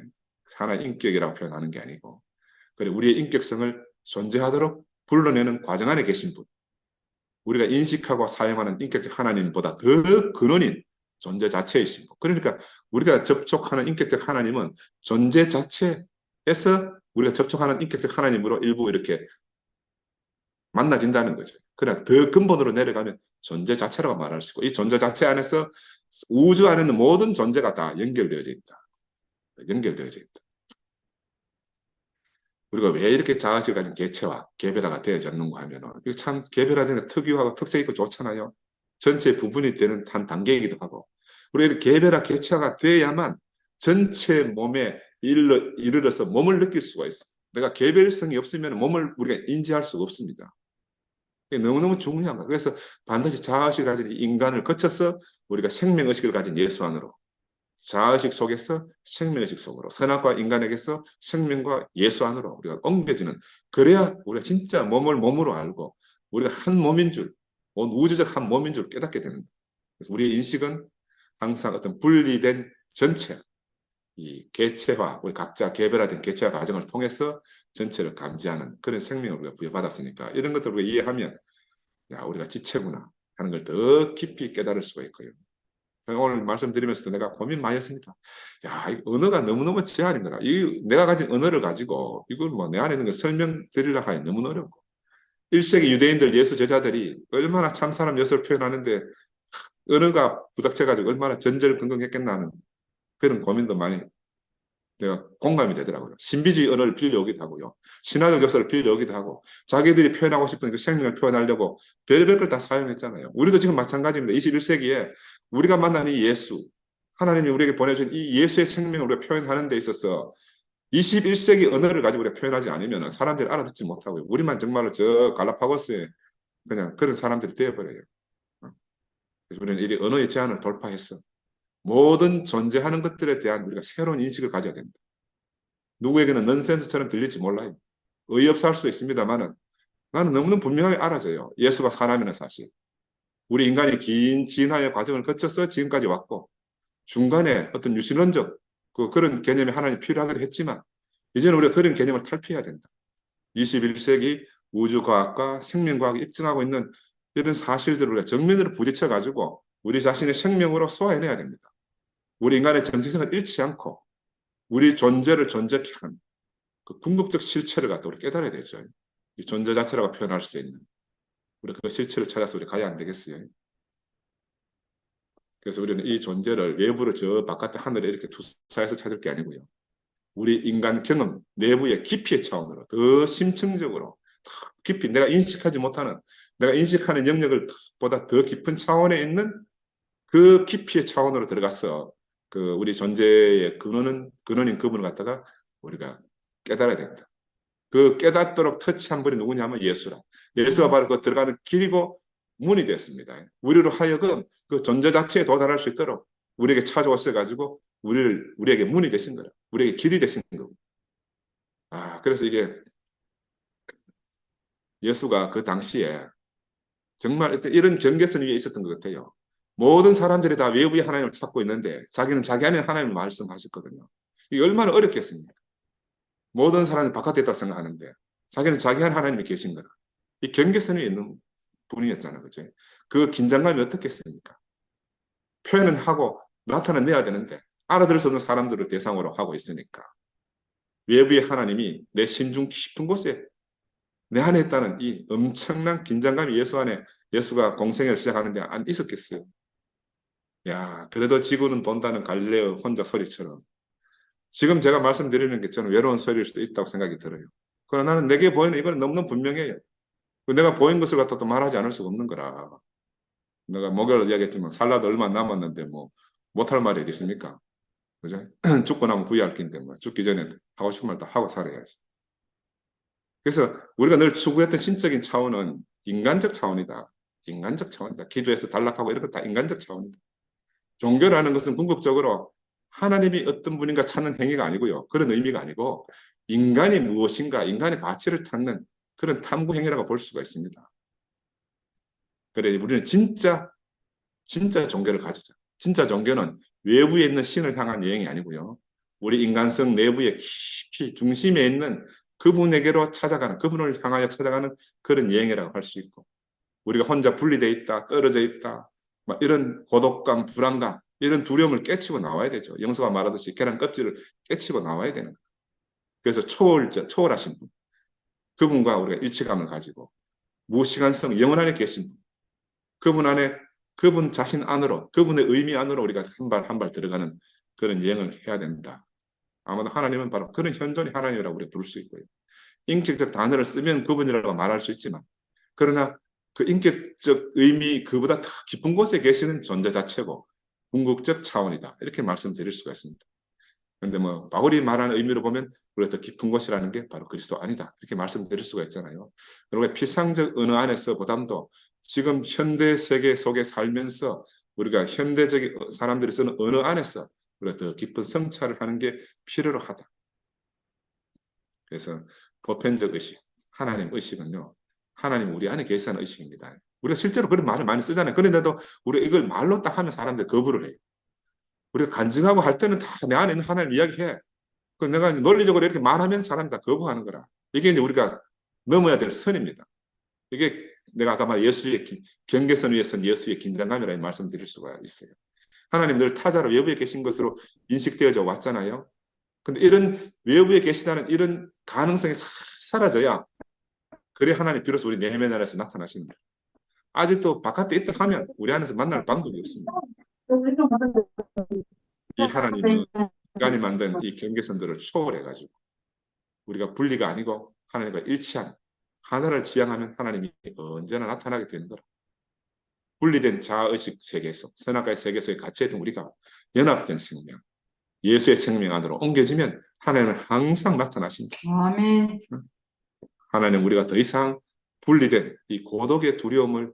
하나의 인격이라고 표현하는 게 아니고, 그리고 우리의 인격성을 존재하도록 불러내는 과정 안에 계신 분, 우리가 인식하고 사용하는 인격적 하나님보다 더 근원인 존재 자체이신 분. 그러니까 우리가 접촉하는 인격적 하나님은 존재 자체에서 우리가 접촉하는 인격적 하나님으로 일부 이렇게 만나진다는 거죠. 그러나 더 근본으로 내려가면 존재 자체라고 말할 수 있고, 이 존재 자체 안에서 우주 안에 있는 모든 존재가 다 연결되어져 있다. 연결되어져 있다. 우리가 왜 이렇게 자아식을 가진 개체와 개별화가 되어졌는가 하면, 이거 참 개별화되는 게 특유하고 특색 있고 좋잖아요. 전체 부분이 되는 한 단계이기도 하고, 우리가 이렇게 개별화 개체화가 돼야만 전체 몸에 이르러서 몸을 느낄 수가 있어. 내가 개별성이 없으면 몸을 우리가 인지할 수가 없습니다. 이게 너무너무 중요한 거예요. 그래서 반드시 자아식을 가진 인간을 거쳐서 우리가 생명의식을 가진 예수 안으로, 자아의식 속에서 생명의식 속으로, 선악과 인간에게서 생명과 예수 안으로 우리가 옮겨지는, 그래야 우리가 진짜 몸을 몸으로 알고 우리가 한 몸인 줄, 온 우주적 한 몸인 줄 깨닫게 됩니다. 그래서 우리의 인식은 항상 어떤 분리된 전체, 이 개체화, 우리 각자 개별화된 개체화 과정을 통해서 전체를 감지하는 그런 생명을 우리가 부여받았으니까, 이런 것들을 우리가 이해하면 우리가 지체구나 하는 걸 더 깊이 깨달을 수가 있고요. 오늘 말씀드리면서도 내가 고민 많이 했습니다. 이 언어가 너무너무 제한인 거다. 내가 가진 언어를 가지고 이걸 뭐 내 안에 있는 걸 설명드리려고 하니 너무 어렵고, 1세기 유대인들 예수 제자들이 얼마나 참 사람 예수를 표현하는데 언어가 부닥쳐가지고 얼마나 전절긍긍했겠나 하는 그런 고민도 많이 내가 공감이 되더라고요. 신비주의 언어를 빌려오기도 하고요. 신화적 역사를 빌려오기도 하고, 자기들이 표현하고 싶은 그 생명을 표현하려고 별별 걸 다 사용했잖아요. 우리도 지금 마찬가지입니다. 21세기에 우리가 만난 이 예수, 하나님이 우리에게 보내준 이 예수의 생명을 우리가 표현하는 데 있어서 21세기 언어를 가지고 우리가 표현하지 않으면 사람들이 알아듣지 못하고요. 우리만 정말로 저 갈라파고스에 그냥 그런 사람들이 되어버려요. 그래서 우리는 이 언어의 제한을 돌파했어. 모든 존재하는 것들에 대한 우리가 새로운 인식을 가져야 됩니다. 누구에게는 넌센스처럼 들릴지 몰라요. 어이없어 할 수 있습니다만, 나는 너무너무 분명하게 알아져요. 예수가 사람이라는 사실. 우리 인간이 긴 진화의 과정을 거쳐서 지금까지 왔고, 중간에 어떤 유신론적 그런 개념이 하나님 필요하기도 했지만, 이제는 우리가 그런 개념을 탈피해야 된다. 21세기 우주과학과 생명과학이 입증하고 있는 이런 사실들을 우리가 정면으로 부딪혀가지고 우리 자신의 생명으로 쏘아내야 됩니다. 우리 인간의 정체성을 잃지 않고 우리 존재를 존재케 하는 그 궁극적 실체를 갖다 우리 깨달아야 되죠. 이 존재 자체라고 표현할 수도 있는, 우리 그 실체를 찾아서 우리 가야 안 되겠어요. 그래서 우리는 이 존재를 외부로 저 바깥의 하늘에 이렇게 투사해서 찾을 게 아니고요. 우리 인간 경험 내부의 깊이의 차원으로 더 심층적으로 더 깊이 내가 인식하지 못하는, 내가 인식하는 영역을 보다 더 깊은 차원에 있는 그 깊이의 차원으로 들어가서 그 우리 존재의 근원인 그분을 갖다가 우리가 깨달아야 됩니다. 그 깨닫도록 터치한 분이 누구냐면 예수라. 예수가 바로 그 들어가는 길이고 문이 됐습니다. 우리로 하여금 그 존재 자체에 도달할 수 있도록 우리에게 찾아오셔가지고 우리에게 문이 되신 거라. 우리에게 길이 되신 거고. 그래서 이게 예수가 그 당시에 정말 이런 경계선 위에 있었던 것 같아요. 모든 사람들이 다 외부의 하나님을 찾고 있는데 자기는 자기 안에 하나님을 말씀하셨거든요. 이게 얼마나 어렵겠습니까? 모든 사람이 바깥에 있다고 생각하는데 자기는 자기 안에 하나님이 계신 거라. 이 경계선 위에 있는 분이었잖아요. 그죠? 그 긴장감이 어떻겠습니까? 표현은 하고 나타내야 되는데 알아들을 수 없는 사람들을 대상으로 하고 있으니까 외부의 하나님이 내 심중 깊은 곳에 내 안에 있다는 이 엄청난 긴장감이 예수 안에 예수가 공생애를 시작하는데 안 있었겠어요. 야, 그래도 지구는 돈다는 갈릴레오 혼자 소리처럼 지금 제가 말씀드리는 게 저는 외로운 소리일 수도 있다고 생각이 들어요. 그러나 나는 내게 보이는 이건 너무너무 분명해요. 내가 보인 것을 갖다 또 말하지 않을 수가 없는 거라. 내가 목요일 이야기했지만 살라도 얼마 남았는데 뭐 못할 말이 어디 있습니까? 그죠? 죽고 나면 후회할 긴데 뭐 죽기 전에 하고 싶은 말 다 하고 살아야지. 그래서 우리가 늘 추구했던 신적인 차원은 인간적 차원이다. 인간적 차원이다. 기도에서 단락하고 이런 것 다 인간적 차원이다. 종교라는 것은 궁극적으로 하나님이 어떤 분인가 찾는 행위가 아니고요. 그런 의미가 아니고 인간이 무엇인가, 인간의 가치를 찾는 그런 탐구 행위라고 볼 수가 있습니다. 그래 우리는 진짜 종교를 가지자. 진짜 종교는 외부에 있는 신을 향한 여행이 아니고요. 우리 인간성 내부에 깊이 중심에 있는 그분에게로 찾아가는, 그분을 향하여 찾아가는 그런 여행이라고 할 수 있고, 우리가 혼자 분리되어 있다, 떨어져 있다, 막 이런 고독감, 불안감, 이런 두려움을 깨치고 나와야 되죠. 영수가 말하듯이 계란 껍질을 깨치고 나와야 되는 거예요. 그래서 초월하신 분, 그분과 우리가 일치감을 가지고 무시간성 영원 안에 계신 분, 그분 안에 그분 자신 안으로 그분의 의미 안으로 우리가 한 발 한 발 들어가는 그런 여행을 해야 된다. 아마도 하나님은 바로 그런 현존의 하나님이라고 우리가 부를 수 있고요. 인격적 단어를 쓰면 그분이라고 말할 수 있지만 그러나 그 인격적 의미 그보다 더 깊은 곳에 계시는 존재 자체고 궁극적 차원이다. 이렇게 말씀드릴 수가 있습니다. 그런데 뭐 바울이 말하는 의미로 보면 우리가 더 깊은 곳이라는 게 바로 그리스도 아니다. 이렇게 말씀드릴 수가 있잖아요. 그리고 피상적 언어 안에서 보담도 지금 현대 세계 속에 살면서 우리가 현대적 사람들이 쓰는 언어 안에서 우리가 더 깊은 성찰을 하는 게 필요로 하다. 그래서 보편적 의식, 하나님 의식은요. 하나님 우리 안에 계시다는 의식입니다. 우리가 실제로 그런 말을 많이 쓰잖아요. 그런데도 우리가 이걸 말로 딱 하면 사람들이 거부를 해요. 우리가 간증하고 할 때는 다 내 안에 있는 하나님 이야기해. 그 내가 논리적으로 이렇게 말하면 사람이 다 거부하는 거라. 이게 이제 우리가 넘어야 될 선입니다. 이게 내가 아까 말 예수의 경계선 위에 선 예수의 긴장감이라는 말씀드릴 수가 있어요. 하나님 늘 타자로 외부에 계신 것으로 인식되어져 왔잖아요. 근데 이런 외부에 계시다는 이런 가능성이 사라져야 그래 하나님 비로소 우리 내면 안에서 나타나시는 거예요. 아직도 바깥에 있다 하면 우리 안에서 만날 방법이 없습니다. 이 하나님은 인간이 만든 이 경계선들을 초월해가지고 우리가 분리가 아니고 하나님과 일치한 하나를 지향하면 하나님이 언제나 나타나게 되는 거라. 분리된 자아의식 세계에서 선악과의 세계에서의 갇혀있던 우리가 연합된 생명, 예수의 생명 안으로 옮겨지면 하나님은 항상 나타나신다.
아멘.
하나님 우리가 더 이상 분리된 이 고독의 두려움을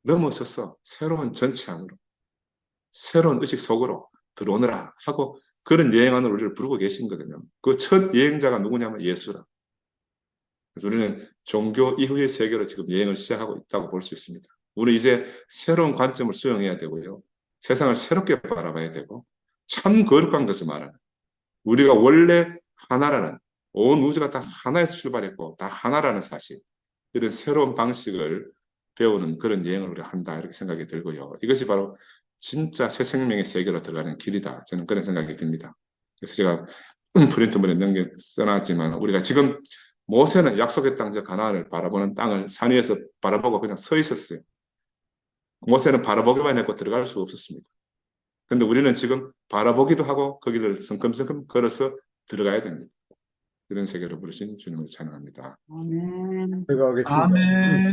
넘어서서 새로운 전체 안으로 새로운 의식 속으로 들어오느라 하고 그런 여행 안으로 우리를 부르고 계신 거거든요. 그 첫 여행자가 누구냐면 예수라. 그래서 우리는 종교 이후의 세계로 지금 여행을 시작하고 있다고 볼 수 있습니다. 우리 이제 새로운 관점을 수용해야 되고요. 세상을 새롭게 바라봐야 되고 참 거룩한 것을 말하는 우리가 원래 하나라는 온 우주가 다 하나에서 출발했고 다 하나라는 사실 이런 새로운 방식을 배우는 그런 여행을 우리가 한다 이렇게 생각이 들고요. 이것이 바로 진짜 새 생명의 세계로 들어가는 길이다. 저는 그런 생각이 듭니다. 그래서 제가 프린트물에 넘겨 써놨지만 우리가 지금 모세는 약속의 땅 저 가나안을 바라보는 땅을 산 위에서 바라보고 그냥 서 있었어요. 모세는 바라보기만 했고 들어갈 수 없었습니다. 근데 우리는 지금 바라보기도 하고 거기를 성큼성큼 걸어서 들어가야 됩니다. 그런 세계로 부르신 주님을 찬양합니다.
아멘.
제가 하겠습니다.
아멘.